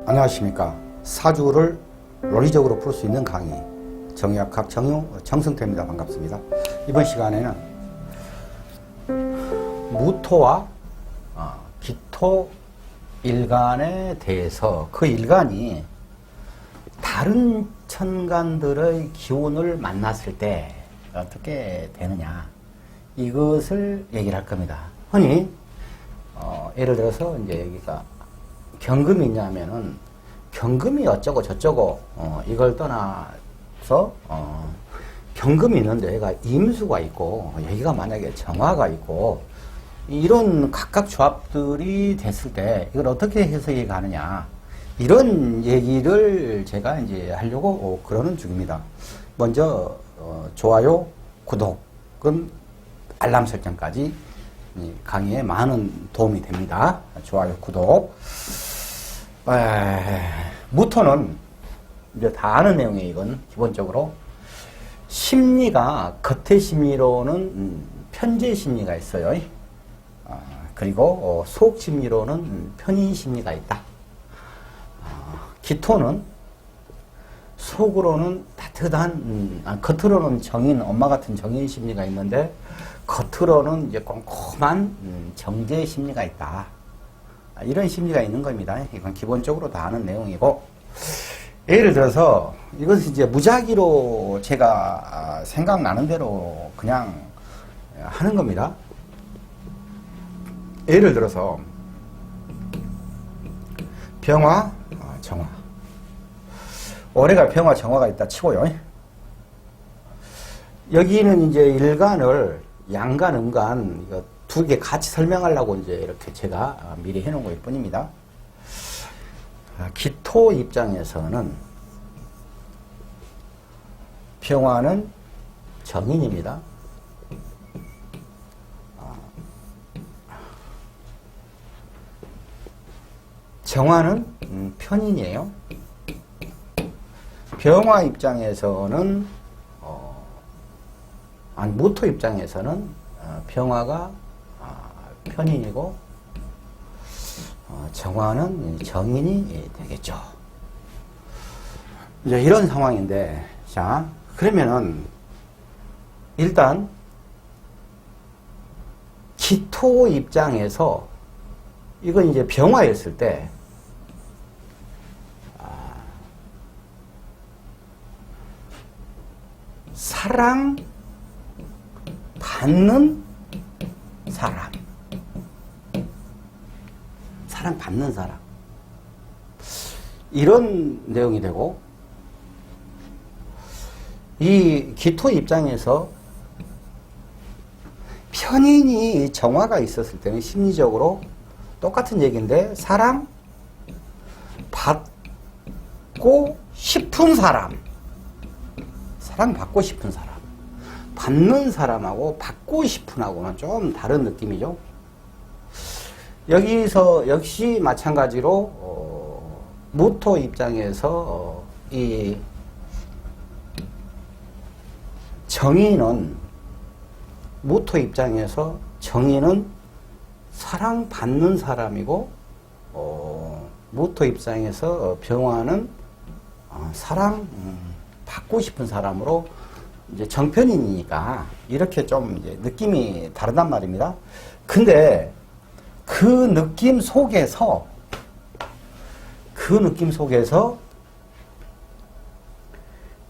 안녕하십니까. 사주를 논리적으로 풀 수 있는 강의 정의학학 정승태입니다. 반갑습니다. 이번 시간에는 무토와 기토 일간에 대해서 그 일간이 다른 천간들의 기운을 만났을 때 어떻게 되느냐, 이것을 얘기를 할 겁니다. 흔히 예를 들어서 이제 여기가 경금이 있냐면은 경금이 어쩌고 저쩌고 이걸 떠나서 경금이 있는데 여기가 임수가 있고 여기가 만약에 정화가 있고 이런 각각 조합들이 됐을 때 이걸 어떻게 해석해 가느냐, 이런 얘기를 제가 이제 하려고 그러는 중입니다. 먼저 좋아요, 구독은 알람 설정까지 강의에 많은 도움이 됩니다. 좋아요, 구독. 무토는 이제 다 아는 내용이에요. 이건 기본적으로 심리가 겉의 심리로는 편재 심리가 있어요. 그리고 속 심리로는 편인 심리가 있다. 기토는 속으로는 따뜻한, 겉으로는 정인, 엄마 같은 정인 심리가 있는데 겉으로는 이제 꼼꼼한 정제 심리가 있다. 이런 심리가 있는 겁니다. 이건 기본적으로 다 아는 내용이고, 예를 들어서 이것은 이제 무작위로 제가 생각나는 대로 그냥 하는 겁니다. 예를 들어서 병화, 정화. 올해가 병화, 정화가 있다 치고요. 여기는 이제 일간을 양간, 음간 이거 두 개 같이 설명하려고 이제 이렇게 제가 미리 해놓은 것일 뿐입니다. 기토 입장에서는 병화는 정인입니다. 정화는 편인이에요. 병화 입장에서는 무토 입장에서는 병화가 편인이고 정화는 정인이 되겠죠. 이제 이런 상황인데, 자, 그러면은 일단 기토 입장에서 이건 이제 병화였을 때 사랑 받는 사람, 사랑 받는 사람, 이런 내용이 되고, 이 기토 입장에서 편인이 정화가 있었을 때는 심리적으로 똑같은 얘기인데 사랑 받고 싶은 사람, 사랑 받고 싶은 사람, 받는 사람하고 받고 싶은 하고는 좀 다른 느낌이죠. 여기서 역시 마찬가지로 무토 입장에서 이 정인은, 무토 입장에서 정인은 사랑받는 사람이고, 무토 입장에서 병화는 사랑 받고 싶은 사람으로 이제 정편인이니까 이렇게 좀 이제 느낌이 다르단 말입니다. 근데 그 느낌 속에서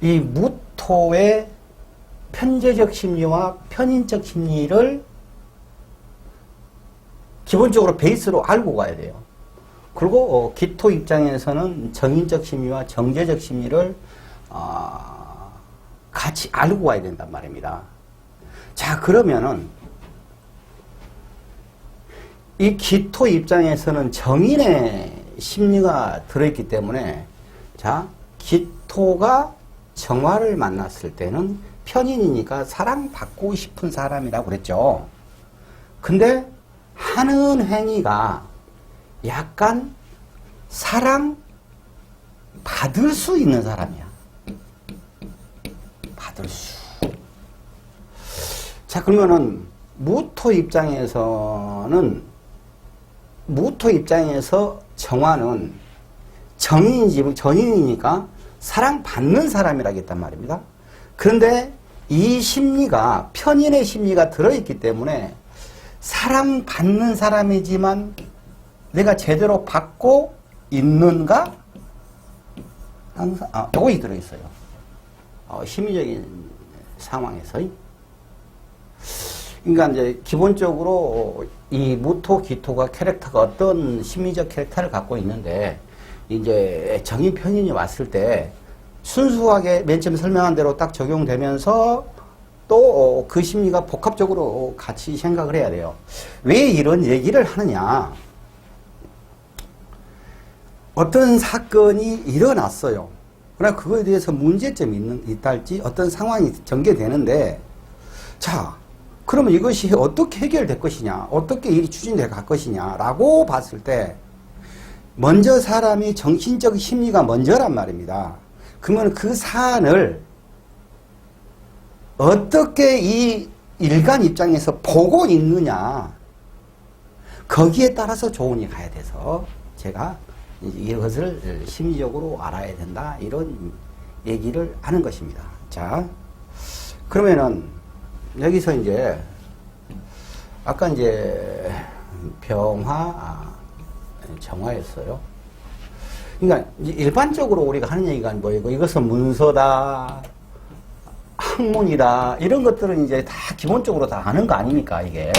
이 무토의 편재적 심리와 편인적 심리를 기본적으로 베이스로 알고 가야 돼요. 그리고 기토 입장에서는 정인적 심리와 정제적 심리를 같이 알고 가야 된단 말입니다. 자, 그러면은 이 기토 입장에서는 정인의 심리가 들어있기 때문에, 자, 기토가 정화를 만났을 때는 편인이니까 사랑받고 싶은 사람이라고 그랬죠. 근데 하는 행위가 약간 사랑 받을 수 있는 사람이야. 받을 수. 자, 그러면은 무토 입장에서 정화는 전인이니까 사랑받는 사람이라겠단 말입니다. 그런데 이 심리가 편인의 심리가 들어있기 때문에 사랑받는 사람이지만 내가 제대로 받고 있는가? 항상 요것이 들어있어요. 심리적인 상황에서. 그러니까 이제 기본적으로 이 무토, 기토가 캐릭터가 어떤 심리적 캐릭터를 갖고 있는데 이제 정인 편인이 왔을 때 순수하게 맨 처음 설명한 대로 딱 적용되면서 또 그 심리가 복합적으로 같이 생각을 해야 돼요. 왜 이런 얘기를 하느냐? 어떤 사건이 일어났어요. 그러나 그거에 대해서 문제점이 있다 할지 어떤 상황이 전개되는데, 자, 그러면 이것이 어떻게 해결될 것이냐, 어떻게 일이 추진돼 갈 것이냐라고 봤을 때 먼저 사람이 정신적 심리가 먼저란 말입니다. 그러면 그 사안을 어떻게 이 일간 입장에서 보고 있느냐, 거기에 따라서 조언이 가야 돼서 제가 이것을 심리적으로 알아야 된다, 이런 얘기를 하는 것입니다. 자, 그러면은 여기서 이제 아까 이제 병화, 정화였어요. 그러니까 일반적으로 우리가 하는 얘기가 뭐이고, 이것은 문서다, 학문이다, 이런 것들은 이제 다 기본적으로 다 아는 거 아닙니까, 이게.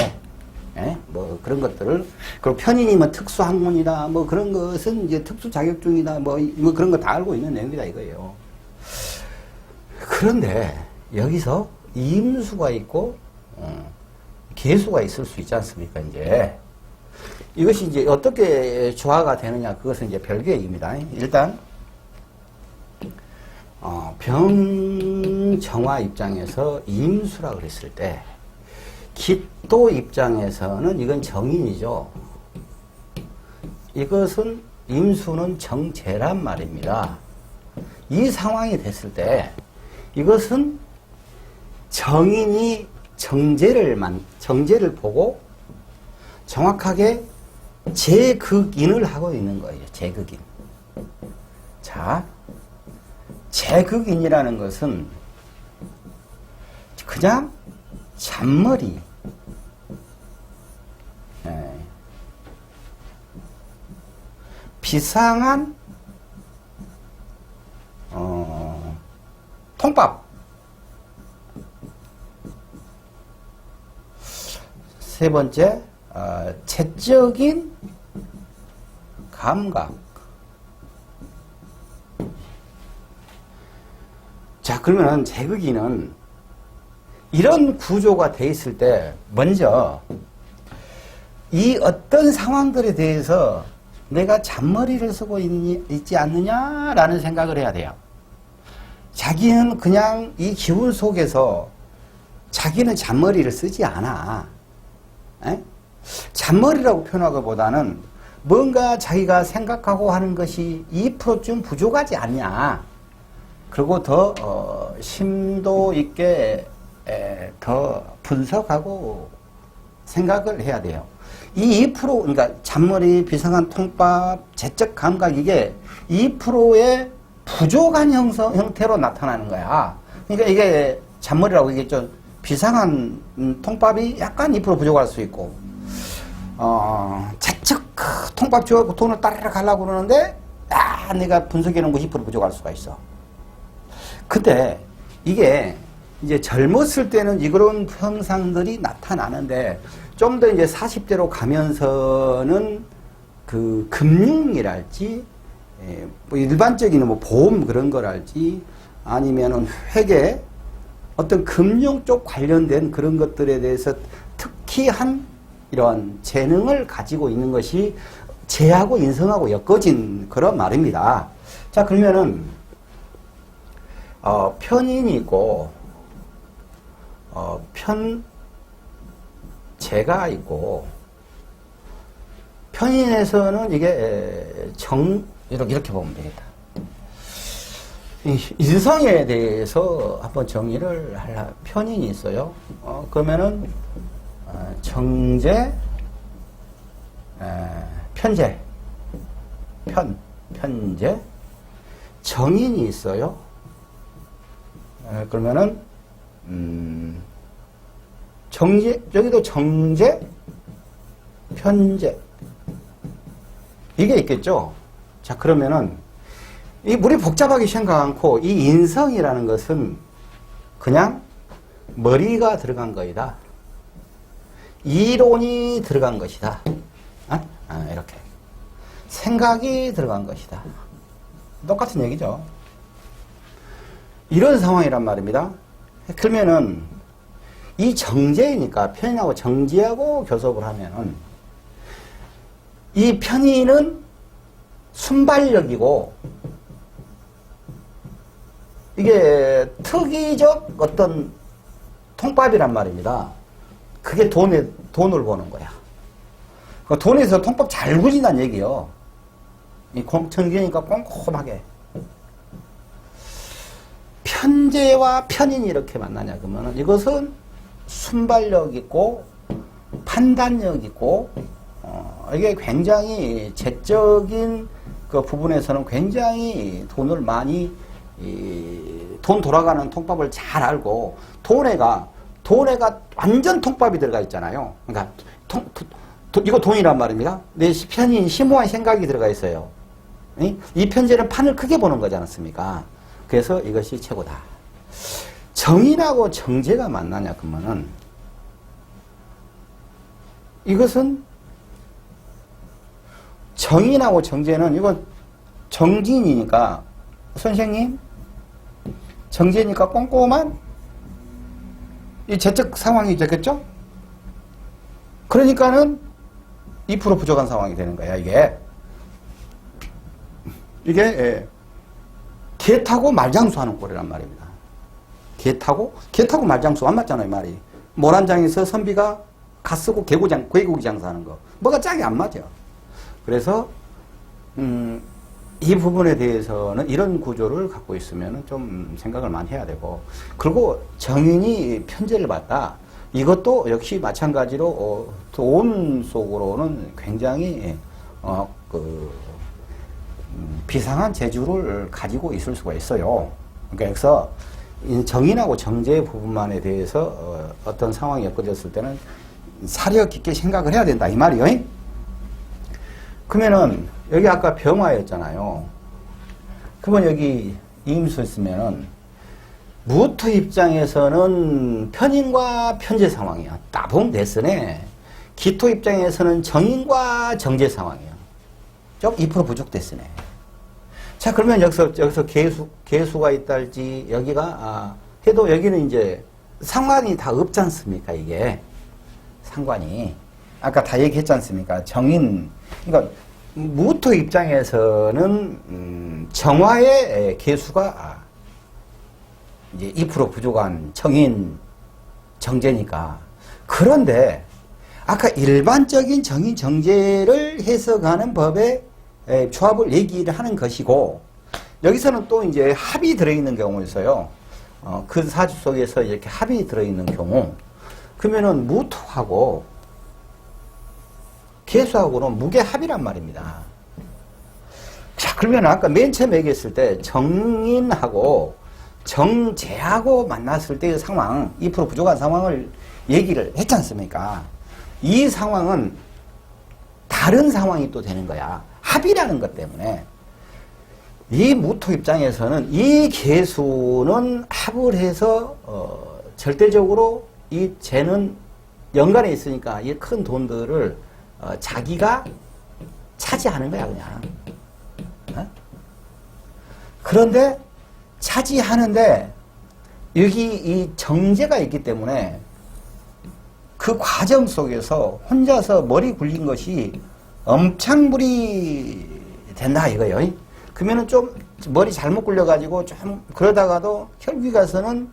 예? 뭐 그런 것들을. 그리고 편인이면 특수 학문이다, 뭐 그런 것은 이제 특수 자격증이다, 뭐 그런 거 다 알고 있는 내용이다, 이거예요. 그런데 여기서 임수가 있고 계수가 있을 수 있지 않습니까, 이제. 이것이 이제 어떻게 조화가 되느냐, 그것은 이제 별개 얘기입니다. 일단 병정화 입장에서 임수라 그랬을 때, 기토 입장에서는 이건 정인이죠. 이것은 임수는 정제란 말입니다. 이 상황이 됐을 때 이것은 정인이 정제를 보고 정확하게 제극인을 하고 있는 거예요. 제극인. 자, 제극인이라는 것은 그냥 잔머리, 비상한 통밥, 세 번째 채적인 감각. 자, 그러면 제극인은 이런 구조가 돼 있을 때 먼저 이 어떤 상황들에 대해서 내가 잔머리를 쓰고 있지 않느냐라는 생각을 해야 돼요. 자기는 그냥 이 기운 속에서 자기는 잔머리를 쓰지 않아. 에? 잔머리라고 표현하기보다는 뭔가 자기가 생각하고 하는 것이 2%쯤 부족하지 않냐. 그리고 더 심도 있게 더 분석하고 생각을 해야 돼요. 이 2%, 그러니까 잔머리, 비상한 통밥, 제적 감각, 이게 2%의 부족한 형태로 나타나는 거야. 그러니까 이게 잔머리라고 얘기했죠. 비상한 통밥이 약간 2% 부족할 수 있고, 제적 통밥 줘갖고 돈을 따르르 가려고 그러는데, 내가 분석해 놓은 거 2% 부족할 수가 있어. 근데 이게 이제 젊었을 때는 이런 현상들이 나타나는데, 좀 더 이제 40대로 가면서는 그 금융이랄지, 뭐 일반적인 뭐 보험 그런 거랄지, 아니면은 회계, 어떤 금융 쪽 관련된 그런 것들에 대해서 특히한 이런 재능을 가지고 있는 것이 재하고 인성하고 엮어진 그런 말입니다. 자, 그러면은, 편인이 있고, 재가 있고, 편인에서는 이게 이렇게 보면 되겠다. 인성에 대해서 한번 정의를 하려, 편인이 있어요. 그러면은, 정제, 편제, 편재, 정인이 있어요. 그러면은 정제, 여기도 정제, 편재 이게 있겠죠. 자, 그러면은 이 우리 복잡하게 생각 않고 이 인성이라는 것은 그냥 머리가 들어간 거이다. 이론이 들어간 것이다. 이렇게 생각이 들어간 것이다. 똑같은 얘기죠. 이런 상황이란 말입니다. 그러면은 이 정제이니까 편인하고 정제하고 교섭을 하면은 이 편인은 순발력이고 이게 특이적 어떤 통밥이란 말입니다. 그게 돈을 버는 거야. 돈에서 통밥 잘 구진다는 얘기요. 이 정제니까 꼼꼼하게. 편재와 편인이 이렇게 만나냐 그러면 이것은 순발력 있고 판단력 있고 이게 굉장히 재적인 그 부분에서는 굉장히 돈을 많이 돈 돌아가는 통밥을 잘 알고 돈에가 완전 통밥이 들어가 있잖아요. 그러니까 이거 돈이란 말입니다. 내 편인 심오한 생각이 들어가 있어요. 이 편재는 판을 크게 보는 거지 않습니까? 그래서 이것이 최고다. 정인하고 정제가 만나냐 그러면은 이것은 정인하고 정제는 이건 정진이니까 선생님 정제니까 꼼꼼한 이 재적 상황이 되겠죠? 그러니까는 2% 부족한 상황이 되는 거야 이게 개 타고 말장수하는 꼴이란 말입니다. 개 타고 말장수 안 맞잖아요 말이. 모란장에서 선비가 가 쓰고 개고기 장사하는 거 뭐가 짝이 안 맞아. 그래서 이 부분에 대해서는 이런 구조를 갖고 있으면 좀 생각을 많이 해야 되고, 그리고 정인이 편제를 받다. 이것도 역시 마찬가지로 돈 속으로는 굉장히 비상한 재주를 가지고 있을 수가 있어요. 그래서 정인하고 정제의 부분만에 대해서 어떤 상황이 엮어졌을 때는 사려 깊게 생각을 해야 된다 이 말이요. 그러면은 여기 아까 병화였잖아요. 그러면 여기 임수 있으면은 무토 입장에서는 편인과 편제 상황이야. 따봉 됐으네. 기토 입장에서는 정인과 정제 상황이야. 좀 2% 부족됐으네. 자, 그러면 여기서 개수가 있다 할지, 여기가, 해도 여기는 이제 상관이 다 없지 않습니까, 이게. 상관이. 아까 다 얘기했지 않습니까? 정인. 그러니까, 무토 입장에서는, 정화의 개수가 이제 2% 부족한 정인, 정제니까. 그런데, 아까 일반적인 정인, 정제를 해석하는 법의 조합을 얘기를 하는 것이고, 여기서는 또 이제 합이 들어있는 경우가 있어요. 그 사주 속에서 이렇게 합이 들어있는 경우, 그러면은 무토하고 개수하고는 무게합이란 말입니다. 자, 그러면 아까 맨 처음에 얘기했을 때 정인하고 정제하고 만났을 때의 상황, 2% 부족한 상황을 얘기를 했지 않습니까? 이 상황은 다른 상황이 또 되는 거야. 합이라는 것 때문에. 이 무토 입장에서는 이 개수는 합을 해서 절대적으로 이 재는 연관에 있으니까 이 큰 돈들을 자기가 차지하는 거야 그냥. 그런데 차지하는데 여기 이 정제가 있기 때문에 그 과정 속에서 혼자서 머리 굴린 것이 엄청물이 된다 이거예요. 그러면은 좀 머리 잘못 굴려가지고 좀 그러다가도 결국에 가서는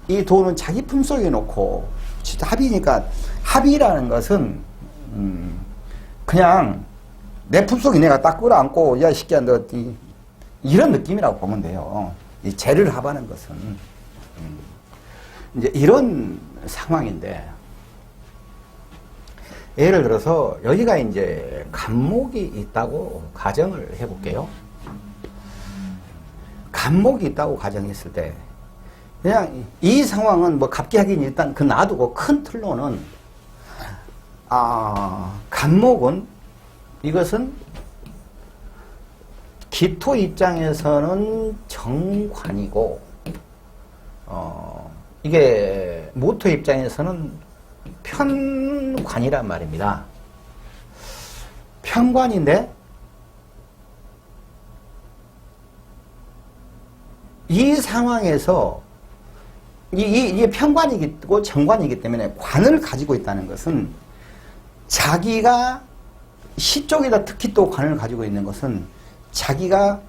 이 돈은 자기 품속에 놓고 합이니까, 합이라는 것은 그냥 내 품속에 내가 딱 끌어안고 야 새끼야 너 이런 느낌이라고 보면 돼요. 이 재를 합하는 것은 이제 이런 상황인데, 예를 들어서 여기가 이제 간목이 있다고 가정을 해볼게요. 간목이 있다고 가정했을 때 그냥 이 상황은 뭐 갑기하긴 일단 그 놔두고 큰 틀로는 간목은 이것은 기토 입장에서는 정관이고 이게 모토 입장에서는 편관이란 말입니다. 편관인데 이 상황에서 이게 편관이고 정관이기 때문에 관을 가지고 있다는 것은 자기가 시 쪽에다 특히 또 관을 가지고 있는 것은 자기가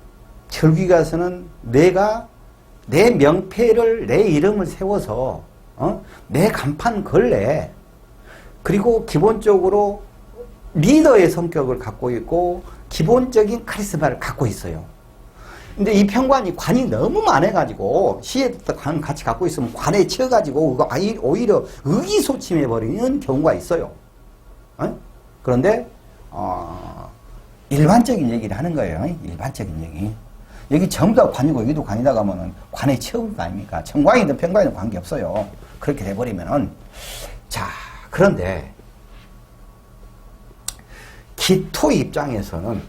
절기 가서는 내가 내 명패를 내 이름을 세워서 내 간판 걸래. 그리고 기본적으로 리더의 성격을 갖고 있고 기본적인 카리스마를 갖고 있어요. 근데 이 편관이 관이 너무 많아가지고 시에 관 같이 갖고 있으면 관에 치여가지고 오히려 의기소침해버리는 경우가 있어요. 그런데 일반적인 얘기를 하는 거예요. 일반적인 얘기. 여기 전부 다 관이고 여기도 관이다 가면은 관에 채우는 거 아닙니까? 정관이든 편관이든 관계없어요. 그렇게 돼버리면은. 자, 그런데 기토 입장에서는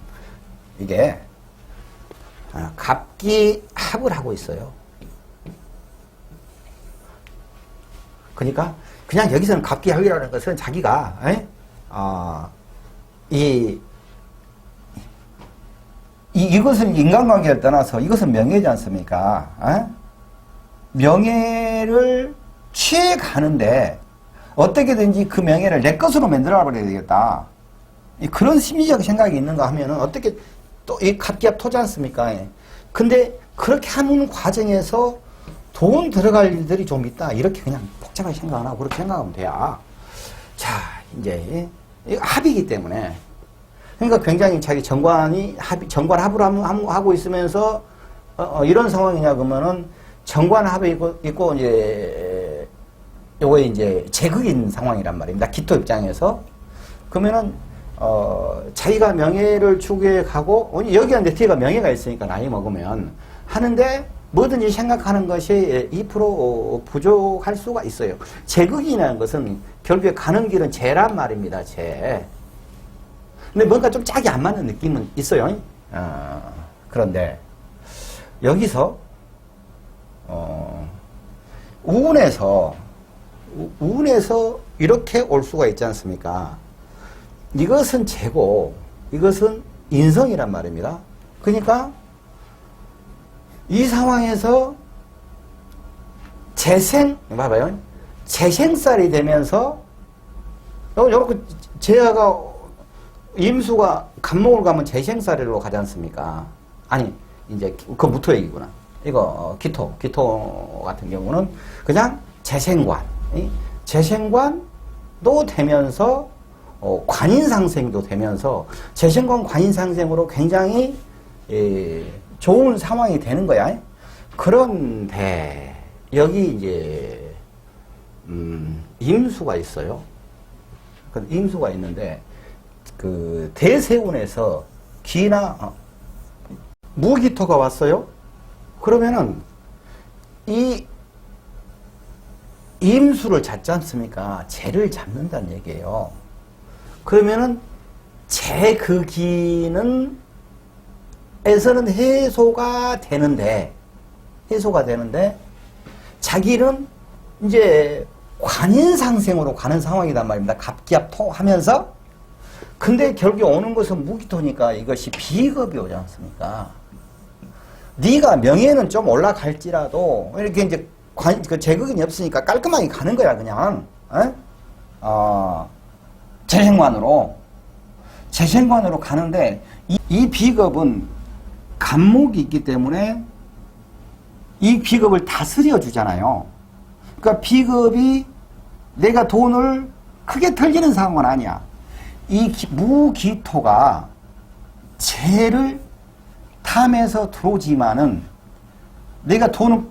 이게 갑기합을 하고 있어요. 그러니까 그냥 여기서는 갑기합이라는 것은 자기가 이것은 인간관계를 떠나서 이것은 명예지 않습니까? 명예를 취해가는데 어떻게든지 그 명예를 내 것으로 만들어 버려야 되겠다. 그런 심리적 생각이 있는가 하면은 어떻게 또 이 갑기합 토지 않습니까? 근데 그렇게 하는 과정에서 돈 들어갈 일들이 좀 있다. 이렇게 그냥 복잡하게 생각 안 하고 그렇게 생각하면 돼야. 자, 이제 합이기 때문에 그러니까 굉장히 자기 정관 합을 하고 있으면서 이런 상황이냐 그러면은 정관 합이 있고 이제 요거에 이제 제극인 상황이란 말입니다. 기토 입장에서 그러면은 자기가 명예를 추구해 가고 여기한테 뒤가 명예가 있으니까 나이 먹으면 하는데 뭐든지 생각하는 것이 2% 부족할 수가 있어요. 제극이라는 것은 결국에 가는 길은 재란 말입니다. 재. 근데 뭔가 좀 짝이 안 맞는 느낌은 있어요. 그런데 여기서 우운에서 이렇게 올 수가 있지 않습니까? 이것은 재고 이것은 인성이란 말입니다. 그러니까 이 상황에서 봐봐요. 재생살이 되면서 요렇게 재화가 임수가 간목을 가면 재생살이로 가지 않습니까? 아니 이제 그 무토 얘기구나. 이거 기토 같은 경우는 그냥 재생관도 되면서 관인상생도 되면서 재생관 관인상생으로 굉장히 좋은 상황이 되는 거야. 그런데 여기 이제 임수가 있어요. 임수가 있는데 그 대세운에서 기나 무기토가 왔어요. 그러면은 이 임수를 잡지 않습니까? 재를 잡는다는 얘기예요. 그러면은 재 그 기는 에서는 해소가 되는데 자기는 이제 관인상생으로 가는 상황이란 말입니다. 갑기합토 하면서. 근데 결국에 오는 것은 무기토니까 이것이 비겁이 오지 않습니까? 네가 명예는 좀 올라갈지라도 이렇게 이제 그 제극이 없으니까 깔끔하게 가는 거야 그냥. 재생관으로 가는데 이 비겁은 간목이 있기 때문에 이 비겁을 다스려 주잖아요. 그러니까 비겁이 내가 돈을 크게 털리는 상황은 아니야. 이 무기토가 재를 탐해서 들어오지만은 내가 돈은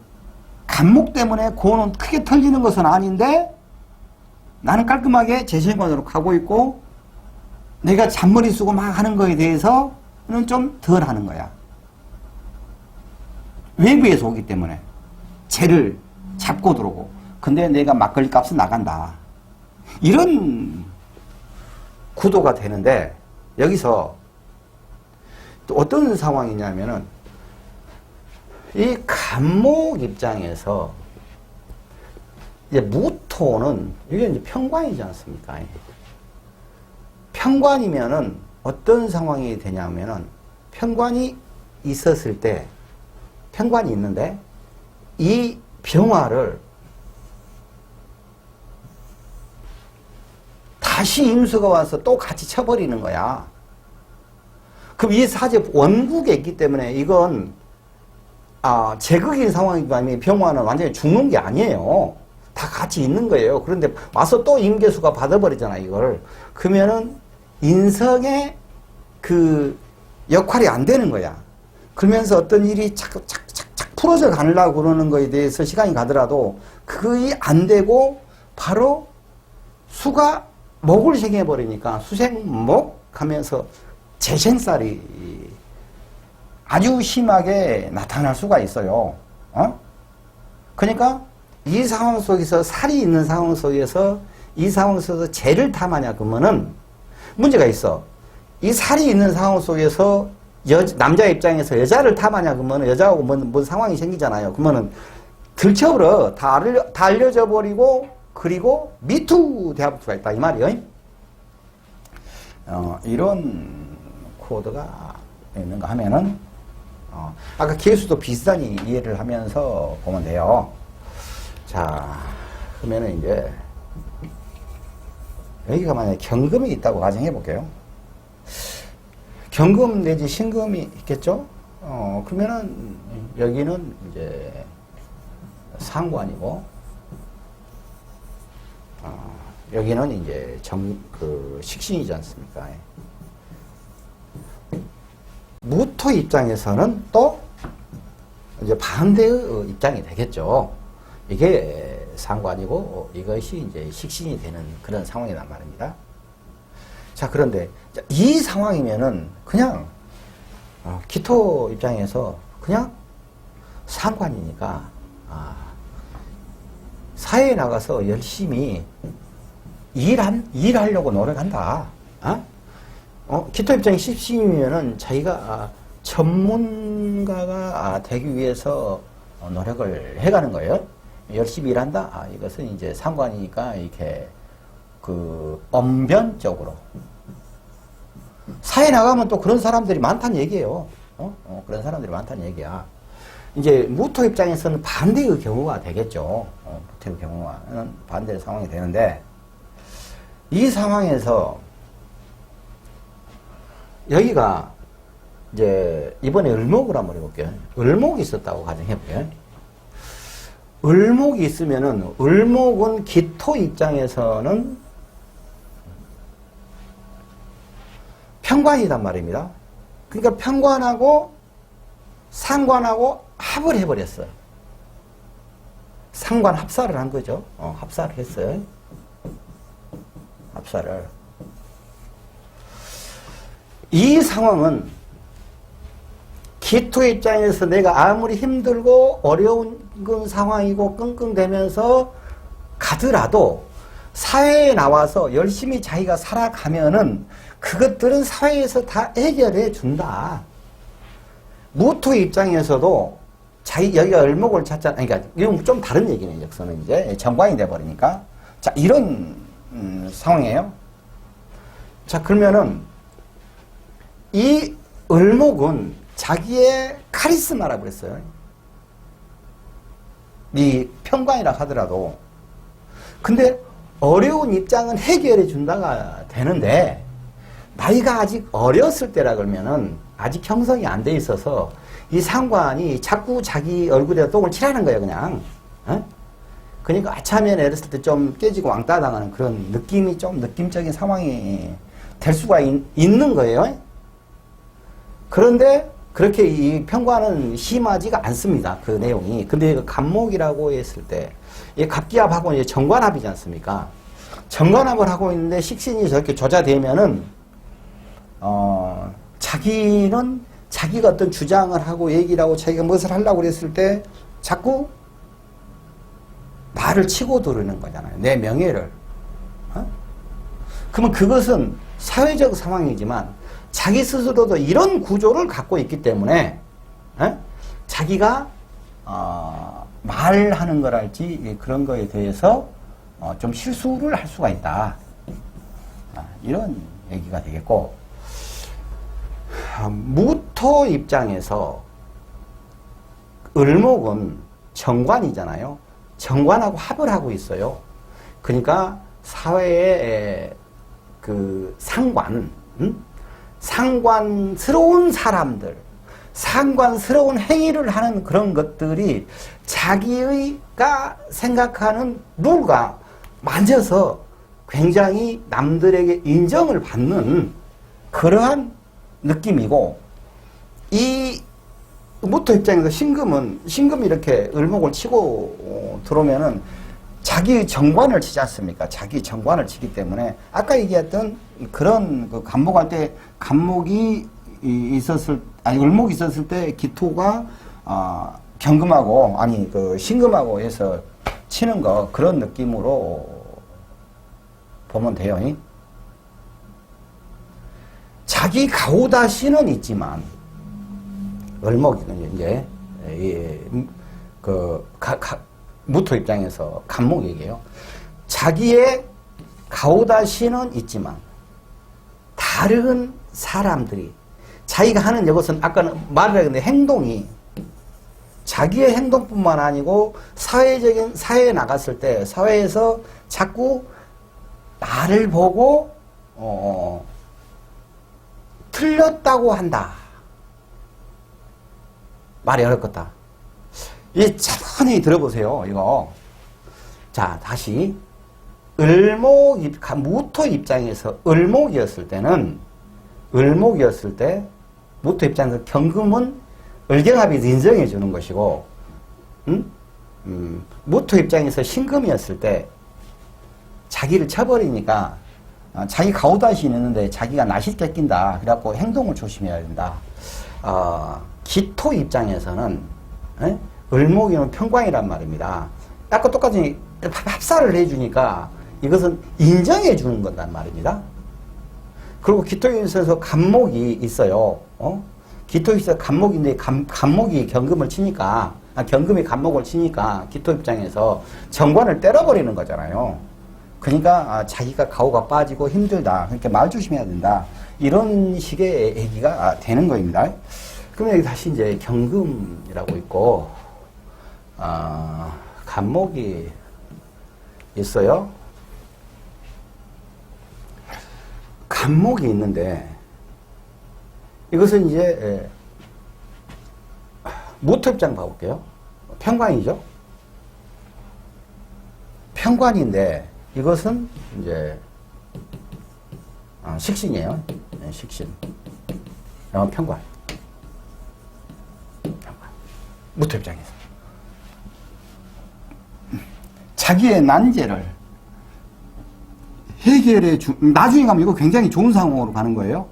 간목 때문에 돈은 크게 털리는 것은 아닌데 나는 깔끔하게 제 생활으로 가고 있고 내가 잔머리 쓰고 막 하는 거에 대해서는 좀 덜 하는 거야. 외부에서 오기 때문에 쟤를 잡고 들어오고 근데 내가 막걸리 값은 나간다. 이런 구도가 되는데 여기서 또 어떤 상황이냐면은 이 간목 입장에서 이제 무토는 이게 이제 편관이지 않습니까? 편관이면은 어떤 상황이 되냐면은 편관이 있었을 때 편관이 있는데 이 병화를 다시 임수가 와서 또 같이 쳐버리는 거야. 그럼 이 사제 원국에 있기 때문에 이건 제극인 상황이지만 병화는 완전히 죽는 게 아니에요. 다 같이 있는 거예요. 그런데 와서 또 임계수가 받아버리잖아, 이걸. 그러면은 인성의 그 역할이 안 되는 거야. 그러면서 어떤 일이 착 풀어져 가려고 그러는 거에 대해서 시간이 가더라도 그게 안 되고 바로 수가 목을 생해버리니까 수생목 하면서 재생살이 아주 심하게 나타날 수가 있어요. 그러니까 이 상황 속에서 살이 있는 상황 속에서 이 상황 속에서 재를 탐하냐 그러면은 문제가 있어. 이 살이 있는 상황 속에서 남자 입장에서 여자를 탐하냐 그러면은 여자하고 뭔 상황이 생기잖아요. 그러면은 들쳐버려. 다 알려져 버리고 그리고 미투 대합 수가 있다 이 말이에요. 이런 코드가 있는가 하면은 아까 개수도 비슷하니 이해를 하면서 보면 돼요. 자, 그러면은 이제 여기가 만약에 경금이 있다고 가정해 볼게요. 경금 내지 신금이 있겠죠? 그러면은 여기는 이제 상관이고, 여기는 이제 식신이지 않습니까? 무토 입장에서는 또 이제 반대의 입장이 되겠죠. 이게 상관이고 이것이 이제 식신이 되는 그런 상황이란 말입니다. 자, 그런데 이 상황이면은 그냥 기토 입장에서 그냥 상관이니까 사회에 나가서 열심히 일하려고 노력한다. 기토 입장이 식신이면은 자기가 전문가가 되기 위해서 노력을 해가는 거예요. 열심히 일한다. 이것은 이제 상관이니까 이렇게 언변적으로 사회 나가면 또 그런 사람들이 많다는 얘기예요. 그런 사람들이 많다는 얘기야. 이제 무토 입장에서는 반대의 경우가 되겠죠. 무토의 경우는 반대의 상황이 되는데 이 상황에서 여기가 이제 이번에 을목을 한번 해볼게요. 을목이 있었다고 가정해볼게요. 을목이 있으면은 을목은 기토 입장에서는 편관이단 말입니다. 그러니까 편관하고 상관하고 합을 해버렸어요. 상관 합사를 한 거죠. 합사를 했어요. 합사를. 이 상황은 기토 입장에서 내가 아무리 힘들고 어려운 상황이고 끙끙대면서 가더라도 사회에 나와서 열심히 자기가 살아가면은 그것들은 사회에서 다 해결해 준다. 무토 입장에서도 여기가 을목을 찾잖아. 그러니까 이건 좀 다른 얘기네. 여기서는 이제 정관이 돼버리니까. 자, 이런 상황이에요. 자, 그러면은 이 을목은 자기의 카리스마라고 그랬어요. 이 편관이라 하더라도. 근데 어려운 입장은 해결해 준다가 되는데 나이가 아직 어렸을 때라 그러면은 아직 형성이 안 돼 있어서 이 상관이 자꾸 자기 얼굴에 똥을 칠하는 거예요, 그냥. 그러니까 아차면 어렸을 때 좀 깨지고 왕따 당하는 그런 느낌이 좀 느낌적인 상황이 될 수가 있는 거예요. 그런데 그렇게 이 편관은 심하지가 않습니다. 그 내용이. 근데 그 갑목이라고 했을 때, 이 갑기합하고 이제 정관합이지 않습니까? 정관합을 하고 있는데 식신이 저렇게 조자되면은 자기는 자기가 어떤 주장을 하고 얘기를 하고 자기가 무엇을 하려고 그랬을 때 자꾸 말을 치고 들으는 거잖아요. 내 명예를. 그러면 그것은 사회적 상황이지만 자기 스스로도 이런 구조를 갖고 있기 때문에 자기가 말하는 거랄지 그런 거에 대해서 좀 실수를 할 수가 있다. 이런 얘기가 되겠고, 무토 입장에서 을목은 정관이잖아요. 정관하고 합을 하고 있어요. 그러니까 사회의 그 상관스러운 사람들, 상관스러운 행위를 하는 그런 것들이 자기가 생각하는 룰과 맞아서 굉장히 남들에게 인정을 받는 그러한 느낌이고, 이 무토 입장에서 신금이 이렇게 을목을 치고 들어오면은 자기 정관을 치지 않습니까? 자기 정관을 치기 때문에 아까 얘기했던 그런 그 간목할 때 을목이 있었을 때 기토가 경금하고 그 신금하고 해서 치는 거 그런 느낌으로 보면 돼요. 자기 가오다시는 있지만 을목이는 이제 무토 입장에서 간목 얘기예요. 자기의 가오다시는 있지만 다른 사람들이 자기가 하는 이것은 아까는 말을 했는데 행동이 자기의 행동뿐만 아니고 사회에 나갔을 때 사회에서 자꾸 나를 보고 틀렸다고 한다. 말이 어렵겠다. 이 천천히 들어보세요. 이거. 자, 다시 무토 입장에서 을목이었을 때 무토 입장에서 경금은 을경합이 인정해 주는 것이고, 무토 입장에서 신금이었을 때 자기를 쳐버리니까 자기 가오다시 있는데 자기가 낯이 뺏긴다. 그래갖고 행동을 조심해야 된다. 기토 입장에서는 을목이는 평광이란 말입니다. 아까 똑같이 합사를 해주니까 이것은 인정해 주는 거란 말입니다. 그리고 기토에 있어서 간목이 있어요. 기토에 있어서 간목인데 간목이 경금을 치니까 경금이 간목을 치니까 기토 입장에서 정관을 때려버리는 거잖아요. 그러니까 자기가 가오가 빠지고 힘들다. 그러니까 말 조심해야 된다. 이런 식의 얘기가 되는 겁니다. 그러면 여기 다시 이제 경금이라고 있고, 간목이 있어요. 간목이 있는데, 이것은 이제, 무토 입장 봐볼게요. 평관이죠? 평관인데, 이것은 이제, 식신이에요. 네, 식신. 평관. 무토 입장에서 자기의 난제를 해결해 나중에 가면 이거 굉장히 좋은 상황으로 가는 거예요.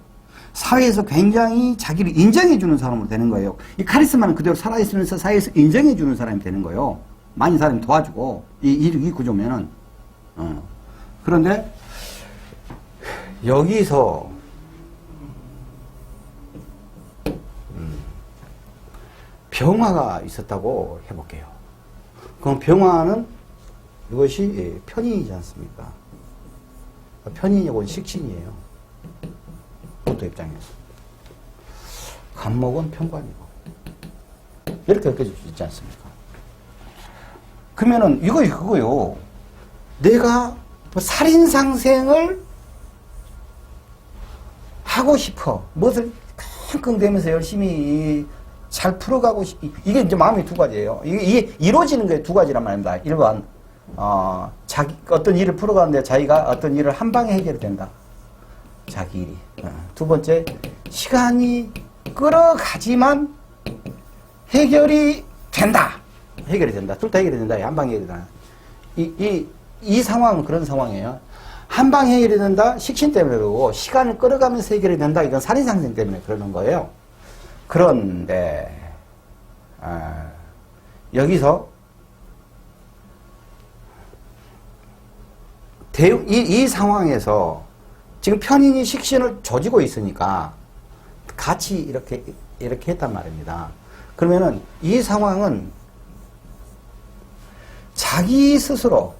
사회에서 굉장히 자기를 인정해 주는 사람으로 되는 거예요. 이 카리스마는 그대로 살아있으면서 사회에서 인정해 주는 사람이 되는 거예요. 많은 사람이 도와주고 이 구조면은 그런데 여기서 병화가 있었다고 해볼게요. 그럼 병화는 이것이 편인이지 않습니까? 편인이고 식신이에요. 무토 입장에서. 간목은 평관이고. 이렇게 느껴질 수 있지 않습니까? 그러면은 그거요. 내가 살인상생을 하고 싶어. 무엇을 끙끙대면서 열심히 잘 풀어가고 이게 이제 마음이 두 가지예요. 이게 이루어지는 게 두 가지란 말입니다. 일반 자기 어떤 일을 풀어가는데 자기가 어떤 일을 한 방에 해결이 된다. 자기 일이. 두 번째, 시간이 끌어가지만 해결이 된다. 해결이 된다. 둘 다 해결이 된다. 한 방에 해결이 된다. 이 상황은 그런 상황이에요. 한방 해결이 된다? 식신 때문에 그러고, 시간을 끌어가면서 해결이 된다? 이건 살인상생 때문에 그러는 거예요. 그런데, 여기서, 이 상황에서 지금 편인이 식신을 조지고 있으니까 같이 이렇게 했단 말입니다. 그러면은 이 상황은 자기 스스로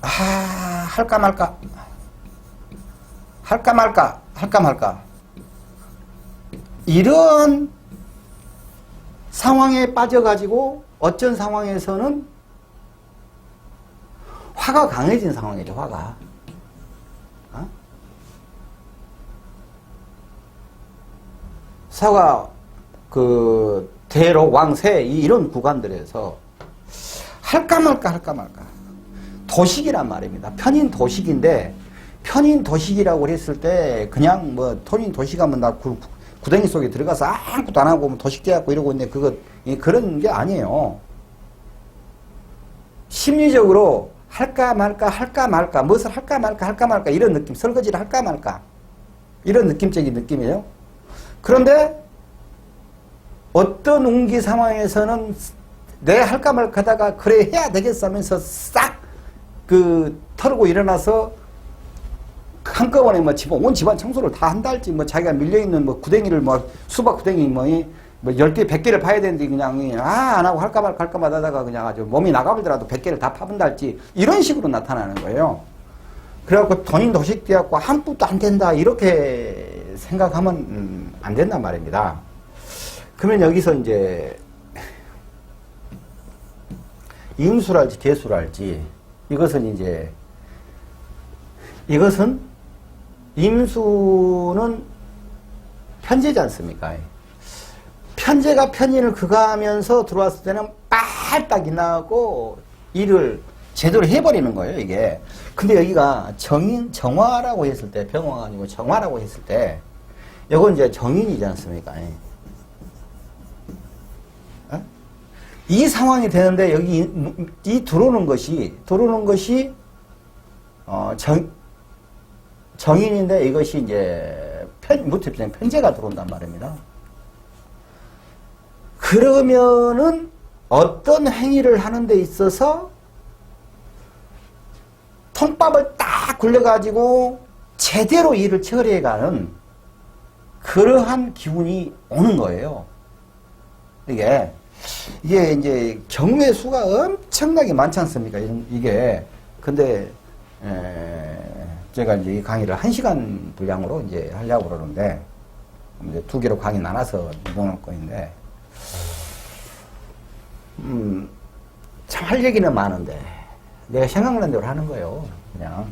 할까 말까 이런 상황에 빠져가지고 어쩐 상황에서는 화가 강해진 상황이죠. 화가 사가 대로 왕세 이런 구간들에서 할까 말까 도식이란 말입니다. 편인 도식인데 편인 도식이라고 했을 때 그냥 뭐 편인 도식하면 나 구덩이 속에 들어가서 아무것도 안 하고 도식돼갖고 이러고 있는데 그런 게 아니에요. 심리적으로 할까 말까 무엇을 할까 말까 이런 느낌, 설거지를 할까 말까 이런 느낌적인 느낌이에요. 그런데 어떤 운기 상황에서는 내 할까 말까 하다가 그래 해야 되겠어 하면서 싹 털고 일어나서 한꺼번에 온 집안 청소를 다 한다 할지 자기가 밀려있는 구덩이를 수박 구덩이 10개, 100개를 파야 되는데 그냥 안 하고 할까 말까 하다가 그냥 아주 몸이 나가버리더라도 100개를 다 파본다 할지 이런 식으로 나타나는 거예요. 그래갖고 돈이 도식되었고 한 푼도 안 된다 이렇게 생각하면 안 된단 말입니다. 그러면 여기서 이제 임수랄지 개수랄지 이것은 임수는 편제지 않습니까? 편제가 편인을 그가하면서 들어왔을 때는 빨딱 나고 일을 제대로 해버리는 거예요, 이게. 근데 여기가 정화라고 했을 때, 병화가 아니고 정화라고 했을 때, 이건 이제 정인이지 않습니까? 이 상황이 되는데, 여기, 들어오는 것이, 정인인데 이것이 이제 무트입장 편제가 들어온단 말입니다. 그러면은 어떤 행위를 하는 데 있어서 통밥을 딱 굴려가지고 제대로 일을 처리해가는 그러한 기운이 오는 거예요. 이게 이제 경우의 수가 엄청나게 많지 않습니까? 이게. 근데, 제가 이제 이 강의를 1시간 분량으로 이제 하려고 그러는데, 이제 2개로 강의 나눠서 이동할 거인데, 참 할 얘기는 많은데, 내가 생각나는 대로 하는 거예요. 그냥.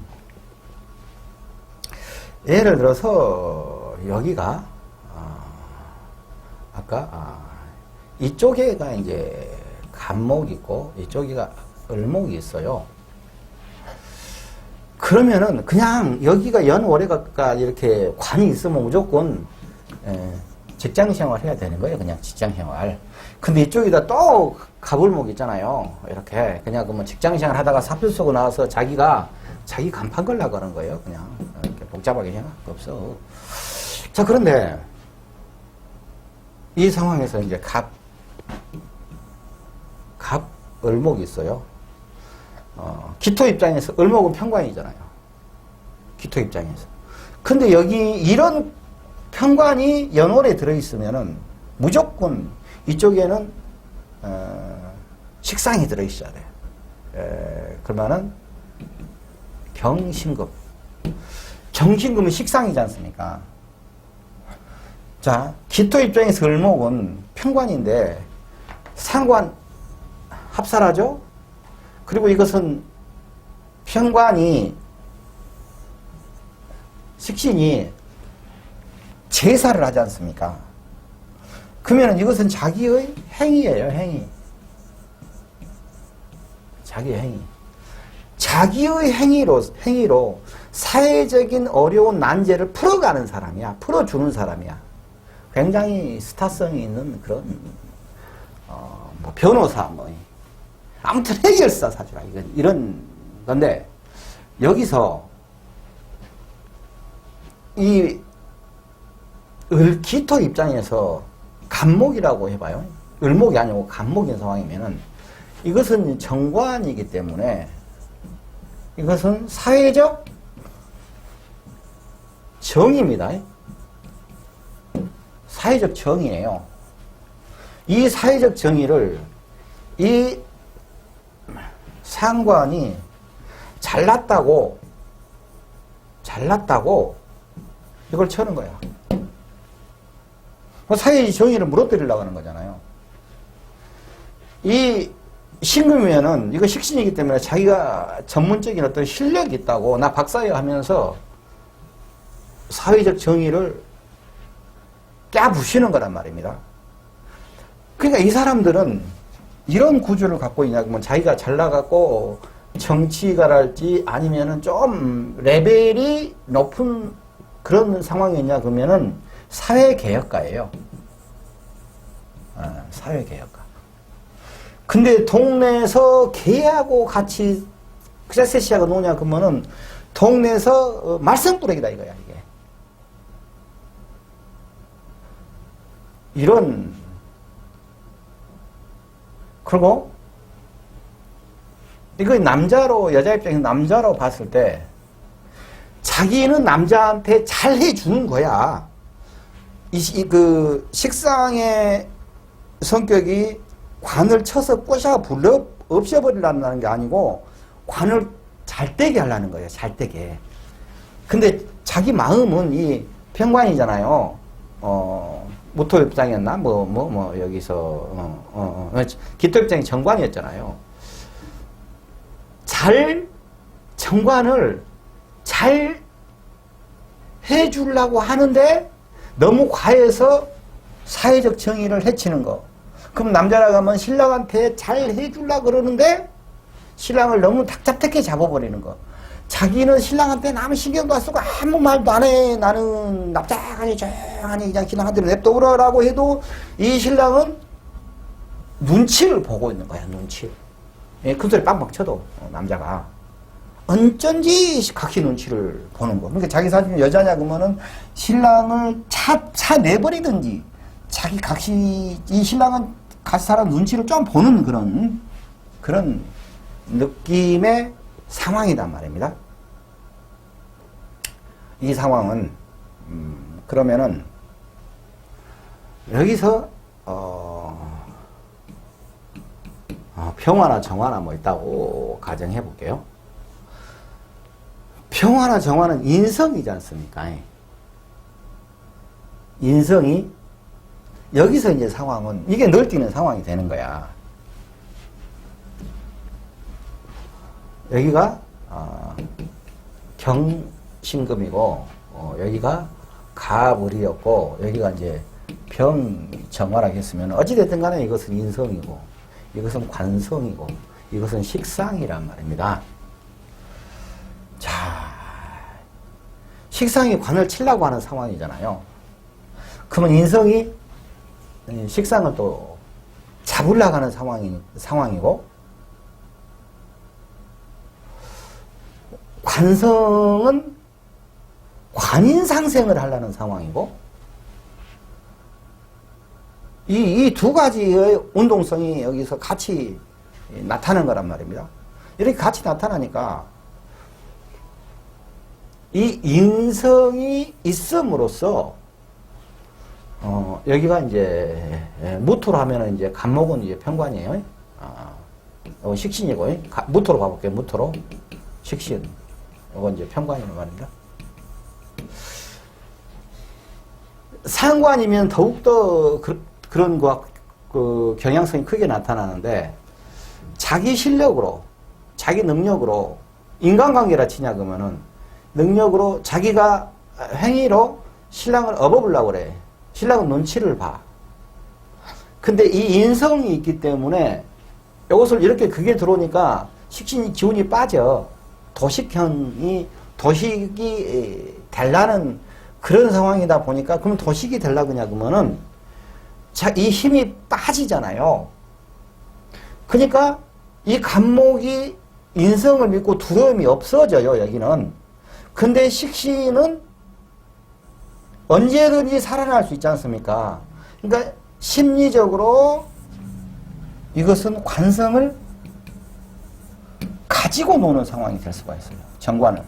예를 들어서, 여기가, 아까, 이쪽에가 이제 간목이 있고, 이쪽에가 을목이 있어요. 그러면은 그냥 여기가 연월해가 이렇게 관이 있으면 무조건 직장 생활 해야 되는 거예요. 그냥 직장 생활. 근데 이쪽에다 또 갑을목 있잖아요. 이렇게 그냥 직장 생활 하다가 사표 쓰고 나와서 자기 간판 걸려고 하는 거예요. 그냥 이렇게 복잡하게 생각 없어. 자, 그런데 이 상황에서 이제 을목이 있어요. 기토 입장에서 을목은 편관이잖아요. 기토 입장에서. 근데 여기 이런 편관이 연월에 들어있으면은 무조건 이쪽에는 식상이 들어있어야 돼요. 그러면은 경신금. 경신금은 식상이지 않습니까? 자, 기토 입장에서 을목은 편관인데 상관 합살하죠? 그리고 이것은 편관이 식신이 제사를 하지 않습니까? 그러면 이것은 자기의 행위예요, 행위. 자기의 행위. 자기의 행위로 사회적인 어려운 난제를 풀어가는 사람이야. 풀어주는 사람이야. 굉장히 스타성이 있는 그런, 변호사, 아무튼 해결사 사주라. 이런 건데, 여기서 이 기토 입장에서 간목이라고 해봐요. 을목이 아니고 간목인 상황이면은 이것은 정관이기 때문에 이것은 사회적 정의입니다. 사회적 정의예요. 이 사회적 정의를 이 상관이 잘났다고 이걸 쳐는 거야. 사회의 정의를 무너뜨리려고 하는 거잖아요. 이 신금이면은 이거 식신이기 때문에 자기가 전문적인 어떤 실력이 있다고 나 박사야 하면서 사회적 정의를 깨부시는 거란 말입니다. 그러니까 이 사람들은 이런 구조를 갖고 있냐 그러면 자기가 잘 나갔고 정치가랄지 아니면은 좀 레벨이 높은 그런 상황이냐 그러면은 사회개혁가예요. 사회개혁가. 근데 동네에서 개하고 같이 세시하고 노냐 그러면은 동네에서 말썽꾸러기다 이거야 이게. 이런 그리고 이거 남자로 여자 입장에서 남자로 봤을 때 자기는 남자한테 잘 해주는 거야. 그 식상의 성격이 관을 쳐서 꼬셔 불러 없애버리려는 게 아니고 관을 잘 되게 하려는 거예요. 잘 되게. 근데 자기 마음은 이 평관이잖아요. 무토 입장이었나? 여기서 기토 입장이 정관이었잖아요. 정관을 잘 해주려고 하는데 너무 과해서 사회적 정의를 해치는 거. 그럼 남자라고 하면 신랑한테 잘 해주려고 그러는데 신랑을 너무 닥잡게 잡아버리는 거. 자기는 신랑한테 아무 신경도 안 쓰고 아무 말도 안 해. 나는 납작하니 조용하니 그냥 신랑한테 냅둬라고 해도 이 신랑은 눈치를 보고 있는 거야. 눈치를. 큰 소리 빵빵 쳐도 남자가 어쩐지 각시 눈치를 보는 거. 그러니까 자기 사실 여자냐 그러면은 신랑을 차 내버리든지 자기 각시 이 신랑은 같이 사람 눈치를 좀 보는 그런 느낌의 상황이란 말입니다. 이 상황은 그러면은 여기서 평화나 정화나 뭐 있다고 가정해 볼게요. 평화나 정화는 인성이지 않습니까? 인성이 여기서 이제 상황은 이게 널뛰는 상황이 되는 거야. 여기가 경신금이고 여기가 가불이었고 여기가 이제 병정화라고 했으면 어찌됐든 간에 이것은 인성이고 이것은 관성이고 이것은 식상이란 말입니다. 자, 식상이 관을 치려고 하는 상황이잖아요. 그러면 인성이 식상을 또 잡으려고 하는 상황이고 관성은 관인상생을 하려는 상황이고 이 두 가지의 운동성이 여기서 같이 나타나는 거란 말입니다. 이렇게 같이 나타나니까 이 인성이 있음으로써 여기가 이제 무토로 하면은 이제 간목은 이제 편관이에요. 식신이고 무토로 봐볼게요. 무토로 식신. 이건 이제 편관이라는 말입니다. 상관이면 더욱더 그런 그 경향성이 크게 나타나는데 자기 실력으로 자기 능력으로 인간관계라 치냐 그러면은 능력으로 자기가 행위로 신랑을 업어보려고 그래. 신랑은 눈치를 봐. 근데 이 인성이 있기 때문에 이것을 이렇게 그게 들어오니까 식신이 기운이 빠져. 도식이 되려는 그런 상황이다 보니까 그럼 도식이 되려고 그냐 그러면은 이 힘이 빠지잖아요. 그러니까 이 간목이 인성을 믿고 두려움이 없어져요, 여기는. 근데 식신은 언제든지 살아날 수 있지 않습니까? 그러니까 심리적으로 이것은 관성을 가지고 노는 상황이 될 수가 있어요. 정관을.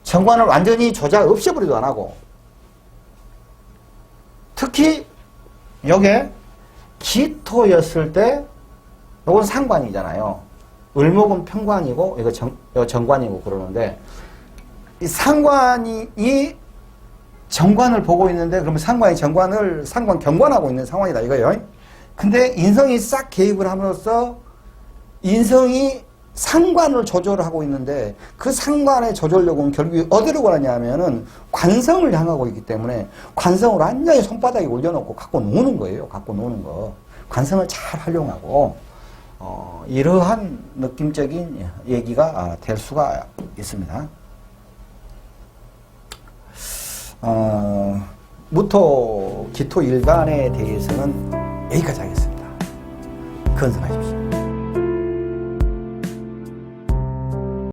정관을 완전히 조작 없애버리도 안 하고, 특히 요게 기토였을 때 이건 상관이잖아요. 을목은 편관이고 이거 정관이고 그러는데, 이 상관이 이 정관을 보고 있는데, 그러면 상관이 정관을 상관 경관하고 있는 상황이다 이거예요. 근데 인성이 싹 개입을 함으로써 인성이 상관을 조절하고 있는데, 그 상관의 조절력은 결국에 어디로 가느냐면은 관성을 향하고 있기 때문에 관성을 완전히 손바닥에 올려놓고 갖고 노는 거예요. 갖고 노는 거. 관성을 잘 활용하고 이러한 느낌적인 얘기가 될 수가 있습니다. 무토, 기토 일간에 대해서는 여기까지 하겠습니다. 건승하십시오.